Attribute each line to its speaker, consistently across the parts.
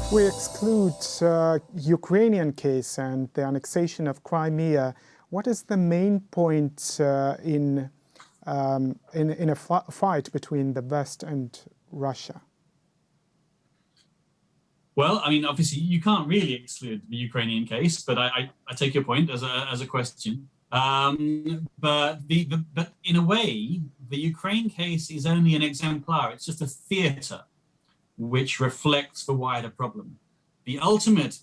Speaker 1: If we exclude Ukrainian case and the annexation of Crimea, what is the main point in a fight between the West and Russia?
Speaker 2: Well, I mean, obviously, you can't really exclude the Ukrainian case, but I take your point as a question. But in a way, the Ukraine case is only an exemplar. It's just a theatre which reflects the wider problem. The ultimate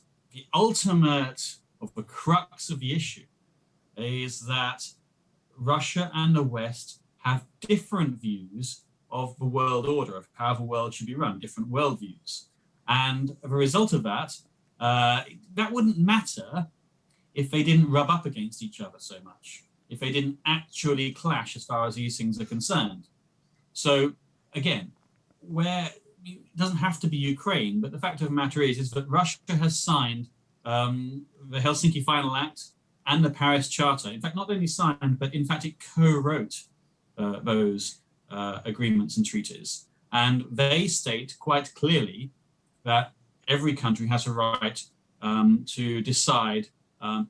Speaker 2: of the crux of the issue is that Russia and the West have different views of the world order, of how the world should be run, different worldviews. And as a result of that, that wouldn't matter if they didn't rub up against each other so much, if they didn't actually clash as far as these things are concerned. So again, where it doesn't have to be Ukraine, but the fact of the matter is that Russia has signed the Helsinki Final Act and the Paris Charter. In fact, not only signed, but in fact it co-wrote those agreements and treaties. And they state quite clearly that every country has a right to decide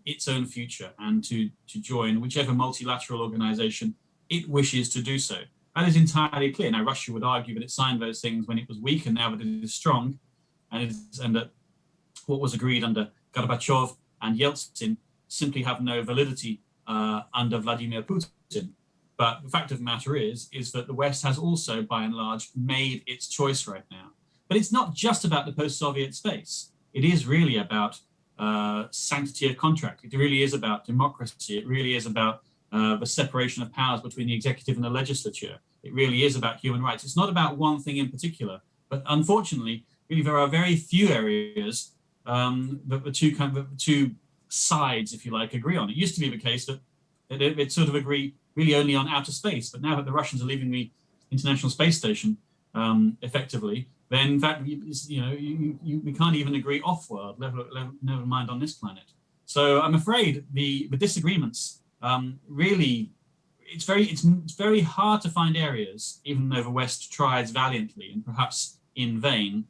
Speaker 2: its own future and to join whichever multilateral organization it wishes to do so. That is entirely clear. Now, Russia would argue that it signed those things when it was weak, and now that it is strong, and that what was agreed under Gorbachev and Yeltsin simply have no validity under Vladimir Putin. But the fact of the matter is that the West has also, by and large, made its choice right now. But it's not just about the post-Soviet space. It is really about sanctity of contract. It really is about democracy. It really is about the separation of powers between the executive and the legislature. It really is about human rights. It's not about one thing in particular. But unfortunately, really, there are very few areas that the two sides, if you like, agree on. It used to be the case that they'd sort of agree really only on outer space. But now that the Russians are leaving the International Space Station, effectively, then in fact, we can't even agree off-world, never mind on this planet. So I'm afraid the disagreements really, it's very hard to find areas, even though the West tries valiantly and perhaps in vain,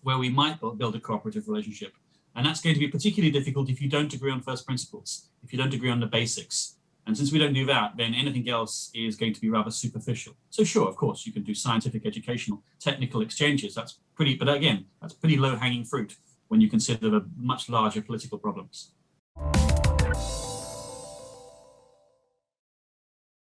Speaker 2: where we might build a cooperative relationship. And that's going to be particularly difficult if you don't agree on first principles, if you don't agree on the basics. And since we don't do that, then anything else is going to be rather superficial. So sure, of course, you can do scientific, educational, technical exchanges. But again, that's pretty low-hanging fruit when you consider the much larger political problems.